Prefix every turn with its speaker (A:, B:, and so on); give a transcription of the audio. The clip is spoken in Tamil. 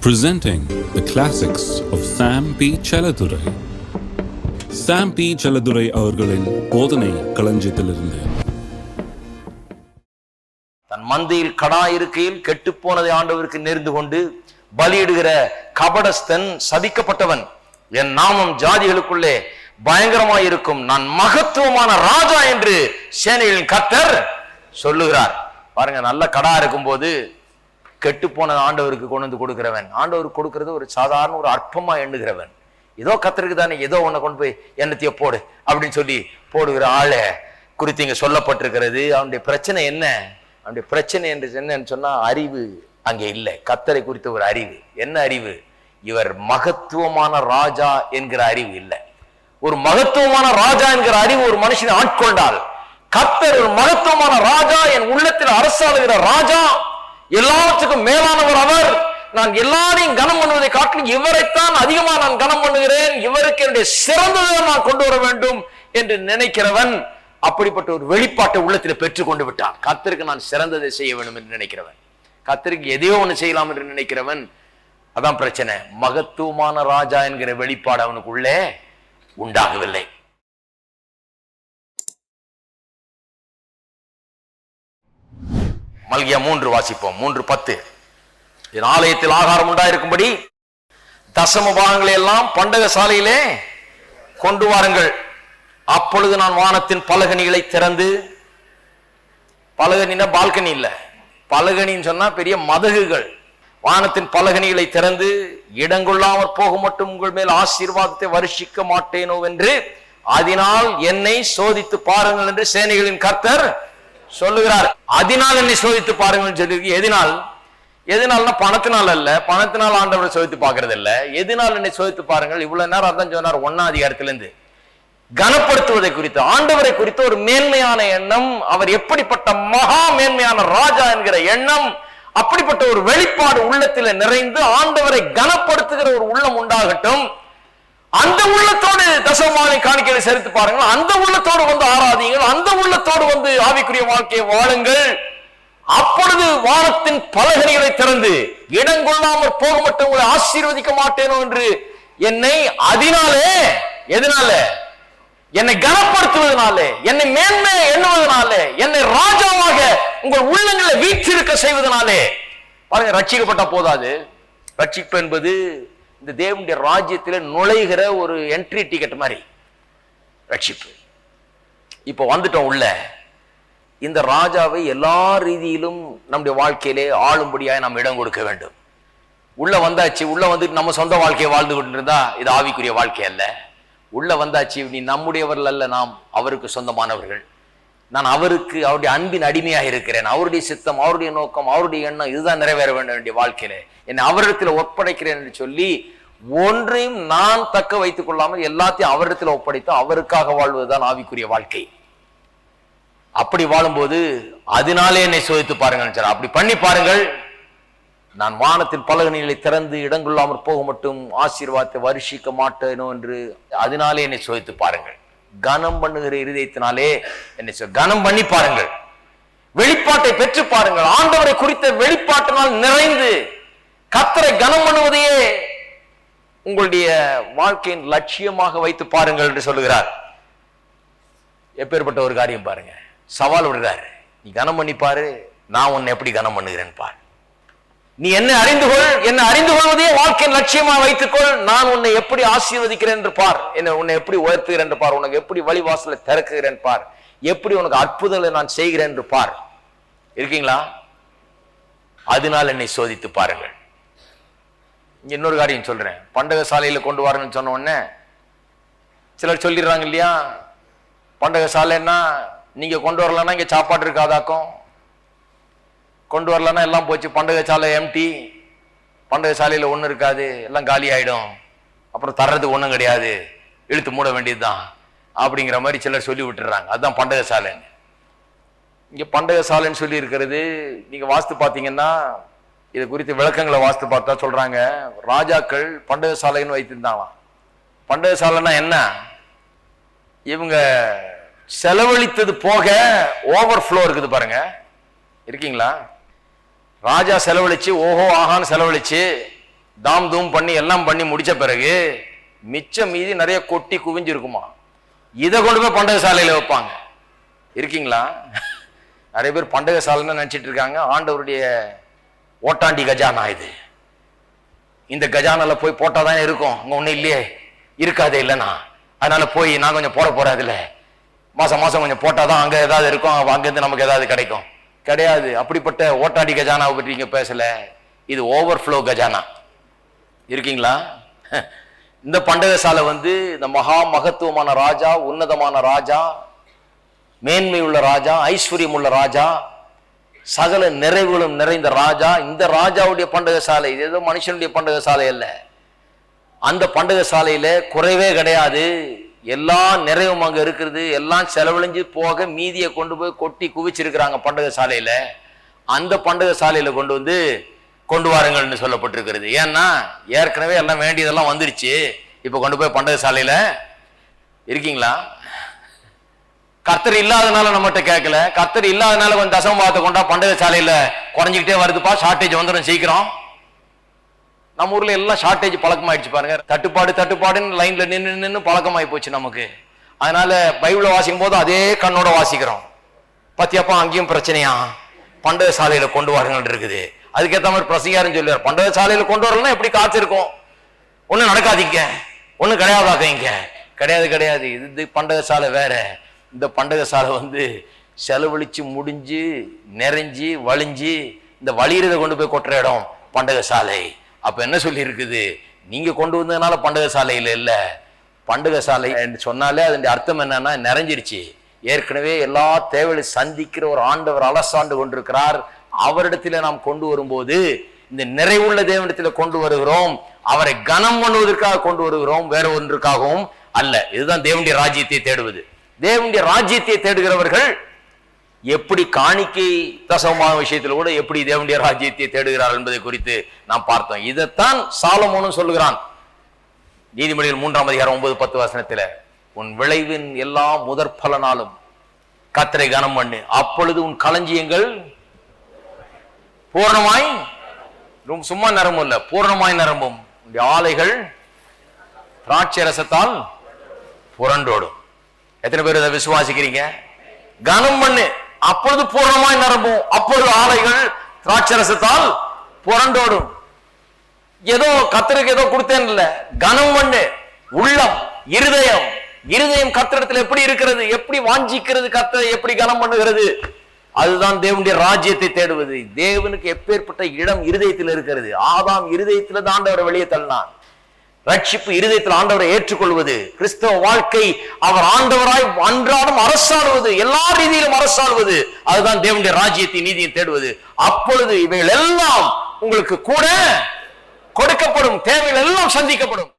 A: Presenting the classics of Sam P. Chaladurai. Sam P. Chaladurai அவர்களின் போதனை களஞ்சியத்திலிருந்து.
B: தன் மந்தையில் கடா இருக்கையில் கெட்டுப்போனதை ஆண்டவருக்கு நேர்ந்து கொண்டு பலியிடுகிற கபடஸ்தன் சபிக்கப்பட்டவன். என் நாமம் ஜாதிகளுக்குள்ளே பயங்கரமாயிருக்கும், நான் மகத்துவமான ராஜா என்று சேனைகளின் கர்த்தர் சொல்லுகிறார். பாருங்க, நல்ல கடா இருக்கும் போது கெட்டு போன ஆண்டவருக்கு கொண்டு வந்து கொடுக்கிறவன், ஆண்டவருக்கு கொடுக்கிறது ஒரு சாதாரண ஒரு அற்பமா எண்ணுகிறவன். ஏதோ கத்தருக்கு தானே, ஏதோ உன்னை கொண்டு போய் எண்ணத்தைய போடு அப்படின்னு சொல்லி போடுகிற ஆளை குறித்து இங்க சொல்லப்பட்டிருக்கிறது. அவனுடைய பிரச்சனை என்ன? அவனுடைய பிரச்சனை என்று என்னன்னு சொன்னா அறிவு அங்கே இல்லை. கத்தரை குறித்த ஒரு அறிவு. என்ன அறிவு? இவர் மகத்துவமான ராஜா என்கிற அறிவு இல்லை. ஒரு மகத்துவமான ராஜா என்கிற அறிவு ஒரு மனுஷனை ஆட்கொண்டால், கத்தர் ஒரு மகத்துவமான ராஜா, என் உள்ளத்தில் அரசாளுகிற ராஜா, எல்லாத்துக்கும் மேலானவர் அவர், நான் எல்லாரையும் கனம் பண்ணுவதை காட்டிலும் இவரைத்தான் அதிகமா நான் கனம் பண்ணுகிறேன், இவருக்கு என்னுடைய சிறந்ததை நான் கொண்டு வர வேண்டும் என்று நினைக்கிறவன், அப்படிப்பட்ட ஒரு வெளிப்பாட்டை உள்ளத்தில் பெற்றுக் கொண்டு விட்டான். கர்த்தருக்கு நான் சிறந்ததை செய்ய வேண்டும் என்று நினைக்கிறவன், கர்த்தருக்கு எதையோ ஒன்று செய்யலாம் என்று நினைக்கிறவன், அதான் பிரச்சனை. மகத்துவமான ராஜா என்கிற வெளிப்பாடு அவனுக்குள்ளே உண்டாகவில்லை. மல்கியா 3 வாசிப்போம். 3:10. என் ஆலயத்தில் ஆகாரம் உண்டாயிருக்கும்படி தசம பாகங்களை எல்லாம் பண்டக சாலையிலே கொண்டு வாருங்கள். அப்பொழுது நான் வானத்தின் பலகணிகளை திறந்து, பலகனினா பால்கனி இல்ல, பலகனின்னு சொன்னா பெரிய மதகுகள், வானத்தின் பலகணிகளை திறந்து இடங்கொள்ளாமற் போக மட்டும் உங்கள் மேல் ஆசீர்வாதத்தை வருஷிக்க மாட்டேனோ என்று அதனால் என்னை சோதித்து பாருங்கள் என்று சேனைகளின் கர்த்தர் சொல்லுகிறார். அதனால் என்னை சோதித்து பாருங்கள் சொல்லி. எதனால்னா பணத்தினால் அல்ல, பணத்தினால் ஆண்டவரை சோதித்து பார்க்கறது இல்ல. எதனால் என்னை சோதித்து பாருங்கள்? இவ்வளவு நேரம் அதான் சொன்னார் 1ஆம் அதிகாரத்திலிருந்து. கனப்படுத்துவதை குறித்து, ஆண்டவரை குறித்து ஒரு மேன்மையான எண்ணம், அவர் எப்படிப்பட்ட மகா மேன்மையான ராஜா என்கிற எண்ணம், அப்படிப்பட்ட ஒரு வெளிப்பாடு உள்ளத்தில் நிறைந்து ஆண்டவரை கனப்படுத்துகிற ஒரு உள்ளம் உண்டாகட்டும். அந்த உள்ளத்தோடு தசமபாகங்களை காணிக்கையை செலுத்தி பாருங்கள், அந்த உள்ளத்தோடு வந்து ஆராதிங்கள், அந்த உள்ளத்தோடு வந்து ஆவிக்குரிய வாழ்க்கையை வாழுங்கள். அப்பொழுது வானத்தின் பலகணிகளை திறந்து இடங்கொள்ளாமல் போக மட்டும் உங்களை ஆசீர்வதிக்க மாட்டேனோ என்று என்னை அதனாலே, எதனால? என்னை கனப்படுத்துவதனாலே, என்னை மேன்மை எண்ணுவதனாலே, என்னை ராஜாவாக உங்கள் உள்ளங்களை வீற்றிருக்க செய்வதனாலே. பாருங்க, ரட்சிக்கப்பட்ட போதாது. ரட்சிப்பு என்பது இந்த தேவனுடைய ராஜ்யத்தில் நுழைகிற ஒரு என்ட்ரி டிக்கெட் மாதிரி ரட்சிப்பு. இப்போ வந்துட்டோம் உள்ள. இந்த ராஜாவை எல்லா ரீதியிலும் நம்முடைய வாழ்க்கையிலே ஆளும்படியாக நாம் இடம் கொடுக்க வேண்டும். உள்ள வந்தாச்சு, உள்ள வந்துட்டு நம்ம சொந்த வாழ்க்கையை வாழ்ந்து கொண்டு இருந்தா இது ஆவிக்குரிய வாழ்க்கை அல்ல. உள்ள வந்தாச்சு, நீ நம்முடையவர்கள் அல்ல, நாம் அவருக்கு சொந்தமானவர்கள், நான் அவருக்கு அவருடைய அன்பின் அடிமையாக இருக்கிறேன், அவருடைய சித்தம், அவருடைய நோக்கம், அவருடைய எண்ணம் இதுதான் நிறைவேற வேண்டிய வாழ்க்கையில என்னை அவரிடத்தில் ஒப்படைக்கிறேன் என்று சொல்லி ஒன்றையும் நான் தக்க வைத்துக் கொள்ளாமல் எல்லாத்தையும் அவரிடத்தில் ஒப்படைத்து அவருக்காக வாழ்வதுதான் ஆவிக்குரிய வாழ்க்கை. அப்படி வாழும்போது அதனாலே என்னை சோதித்து பாருங்கள். அப்படி பண்ணி பாருங்கள், நான் வானத்தின் பலகணிகளை திறந்து இடங்கொள்ளாமற் போக மட்டும் ஆசீர்வாதத்தை வருஷிக்க மாட்டேனோ என்று அதனாலே என்னை சோதித்து பாருங்கள். கனம் பண்ணுகிற இருதயத்தினாலே என்னை கனம் பண்ணி பாருங்கள், வெளிப்பாட்டை பெற்று பாருங்கள். ஆண்டவரை குறித்த வெளிப்பாட்டினால் நிறைந்து கர்த்தரை கனம் பண்ணுவதையே உங்களுடைய வாழ்க்கையின் லட்சியமாக வைத்து பாருங்கள் என்று சொல்லுகிறார். எப்பேற்பட்ட ஒரு காரியம் பாருங்க, சவால் விடுறாரு. நீ கனம் பண்ணி பாரு, நான் உன்னை எப்படி கனம் பண்ணுகிறேன் பார். நீ என்னை அறிந்து கொள், என்னை அறிந்து கொள்வதையே வாழ்க்கையின் லட்சியமா வைத்துக்கொள். நான் உன்னை எப்படி ஆசீர்வதிக்கிறேன் என்று பார், உன்னை எப்படி உயர்த்துகிறேன் என்று பார், உனக்கு எப்படி வழிவாசலை திறக்குகிறேன் பார், எப்படி உனக்கு அற்புதங்களை நான் செய்கிறேன் என்று பார். இருக்கீங்களா? அதனால் என்னை சோதித்து பாருங்கள். இன்னொரு காரியம் சொல்றேன். பண்டக சாலையில கொண்டு வரணும்னு சொன்ன உடனே சிலர் சொல்லிடுறாங்க இல்லையா, பண்டக சாலைன்னா நீங்க கொண்டு வரலன்னா இங்க சாப்பாடு இருக்காதாக்கும், கொண்டு வரலன்னா எல்லாம் போச்சு, பண்டக சாலை எம்டி, பண்டக சாலையில ஒண்ணு இருக்காது, எல்லாம் காலி ஆயிடும், அப்புறம் தர்றதுக்கு ஒண்ணும் கிடையாது, இழுத்து மூட வேண்டியதுதான் அப்படிங்கிற மாதிரி சிலர் சொல்லி விட்டுறாங்க. அதுதான் பண்டக சாலைன்னு. இங்க பண்டக சாலைன்னு சொல்லி இருக்கிறது நீங்க வாஸ்து பாத்தீங்கன்னா, இது குறித்து விளக்கங்களை வாஸ்து பார்த்தா சொல்றாங்க, ராஜாக்கள் பண்டக சாலைன்னு வைத்திருந்தாங்களாம். பண்டக சாலைன்னா என்ன? இவங்க செலவழித்தது போக ஓவர் ஃப்ளோ இருக்குது பாருங்க. இருக்கீங்களா? ராஜா செலவழிச்சு ஓஹோ ஆகான்னு செலவழிச்சு தாம் தூம் பண்ணி எல்லாம் பண்ணி முடிச்ச பிறகு மிச்சம் மீதி நிறைய கொட்டி குவிஞ்சிருக்குமா, இதை கொண்டு போய் பண்டக சாலையில வைப்பாங்க. இருக்கீங்களா? நிறைய பேர் பண்டக சாலைன்னு நினைச்சிட்டு இருக்காங்க. ஆண்டவருடைய ஓட்டாண்டி கஜானா இது. இந்த கஜானால போய் போட்டாதான் இருக்கும், அங்க ஒண்ணு இல்லையே, இருக்காதே இல்லைன்னா. அதனால போய் நான் கொஞ்சம் போட போறேன், அதுல மாசம் மாசம் கொஞ்சம் போட்டாதான் அங்க ஏதாவது இருக்கும், அங்கிருந்து நமக்கு ஏதாவது கிடைக்கும். கிடையாது. அப்படிப்பட்ட ஓட்டாண்டி கஜானாவை பற்றி நீங்க பேசல. இது ஓவர்ஃப்ளோ கஜானா. இருக்கீங்களா? இந்த பண்டக சாலை இந்த மகா மகத்துவமான ராஜா, உன்னதமான ராஜா, மேன்மை உள்ள ராஜா, ஐஸ்வர்யம் உள்ள ராஜா, சகல நிறைவுகளும் நிறைந்த ராஜா. இந்த ராஜாவுடைய பண்டக சாலை. இது ஏதோ மனுஷனுடைய பண்டக சாலை அல்ல. அந்த பண்டக சாலையில குறைவே கிடையாது. எல்லா நிறைவும் அங்க இருக்கிறது. எல்லாம் செலவழிஞ்சு போக மீதியை கொண்டு போய் கொட்டி குவிச்சிருக்கிறாங்க பண்டக சாலையில. அந்த பண்டக சாலையில கொண்டு வாருங்கள்னு சொல்லப்பட்டிருக்கிறது. ஏன்னா ஏற்கனவே எல்லாம் வேண்டியதெல்லாம் வந்துருச்சு, இப்ப கொண்டு போய் பண்டக சாலையில. இருக்கீங்களா? கர்த்தர் இல்லாதனால நம்மகிட்ட கேட்கல. கர்த்தர் இல்லாதனால கொஞ்சம் தசமபாகத்தை கொண்டா பண்டக சாலையில குறைஞ்சிக்கிட்டே வருதுப்பா, ஷார்டேஜ் வந்துடும் சீக்கிரம். நம்ம ஊர்ல எல்லாம் ஷார்டேஜ் பழக்கமாயிடுச்சு பாருங்க. தட்டுப்பாடுன்னு லைன்ல நின்று பழக்கமாயி போச்சு நமக்கு. அதனால பைபிளை வாசிக்கும் போது அதே கண்ணோட வாசிக்கிறோம். பத்தியப்பா அங்கேயும் பிரச்சனையா, பண்டக சாலையில கொண்டு வாருங்கள் இருக்குது. அதுக்கேற்ற மாதிரி பிரசங்கியாரும் சொல்லுவார், பண்டக சாலையில கொண்டு வரலாம் எப்படி காத்திருக்கும், ஒண்ணு நடக்காதீங்க, ஒண்ணு கிடையாதாங்க. கிடையாது. இது பண்டக சாலை வேற. இந்த பண்டக சாலை செலவழிச்சு முடிஞ்சு நிறைஞ்சு வலிஞ்சு இந்த வலியறதை கொண்டு போய் கொட்டுற இடம் பண்டக சாலை. அப்ப என்ன சொல்லி இருக்குது, நீங்க கொண்டு வந்ததுனால பண்டக சாலையில இல்ல. பண்டக சாலை சொன்னாலே அதனுடைய அர்த்தம் என்னன்னா நிறைஞ்சிருச்சு. ஏற்கனவே எல்லா தேவையை சந்திக்கிற ஒரு ஆண்டவர் அலசாண்டு கொண்டிருக்கிறார். அவரிடத்துல நாம் கொண்டு வரும்போது இந்த நிறைவுள்ள தேவனிடத்துல கொண்டு வருகிறோம். அவரை கனம் பண்ணுவதற்காக கொண்டு வருகிறோம், வேற ஒன்றுக்காகவும் அல்ல. இதுதான் தேவனுடைய ராஜ்யத்தை தேடுவது. தேவனுடைய ராஜ்யத்தை தேடுகிறவர்கள் எப்படி காணிக்கை தசமமான விஷயத்தில் கூட எப்படி தேவனுடைய ராஜ்யத்தை தேடுகிறார் என்பதை குறித்து நாம் பார்த்தோம். இதைத்தான் சாலமோனும் சொல்லுகிறான் நீதிமொழிகள் 3ஆம் அதிகாரம் 9-10 வசனத்துல, உன் விளைவின் எல்லா முதற் பலனாலும் கர்த்தரை கனம் பண்ணு, அப்பொழுது உன் களஞ்சியங்கள் பூர்ணமாய், சும்மா நிரம்பும் இல்ல, பூர்ணமாய் நிரம்பும், ஆலைகள் திராட்சை ரசத்தால் புரண்டோடும். எத்தனை பேர் இதை விசுவாசிக்கிறீங்க? கனம் பண்ணு, அப்பொழுது பூர்ணமாய் நிரம்பும், அப்பொழுது ஆலைகள் திராட்சை ரசத்தால் புரண்டோடும். ஏதோ கர்த்தருக்கு ஏதோ கொடுத்தேன் இல்ல, கனம் பண்ணு. உள்ளம், இருதயம் கர்த்தரிடத்தில் எப்படி இருக்கிறது, எப்படி வாஞ்சிக்கிறது, கர்த்தரை எப்படி கனம் பண்ணுகிறது, அதுதான் தேவனுடைய ராஜ்யத்தை தேடுவது. தேவனுக்கு எப்பேற்பட்ட இடம் இருதயத்தில் இருக்கிறது. ஆதாம் இருதயத்தில் தான் ஆண்டவரை வெளியே தள்ளினான். ரட்சிப்பு இருதயத்தில் ஆண்டவரை ஏற்றுக்கொள்வது, கிறிஸ்தவ வாழ்க்கை அவர் ஆண்டவராய் அன்றாடம் அரசாடுவது, எல்லா ரீதியிலும் அரசாடுவது, அதுதான் தேவனுடைய ராஜ்யத்தை நீதியை தேடுவது. அப்பொழுது இவைகள் எல்லாம் உங்களுக்கு கூட கொடுக்கப்படும், தேவைகள் எல்லாம் சந்திக்கப்படும்.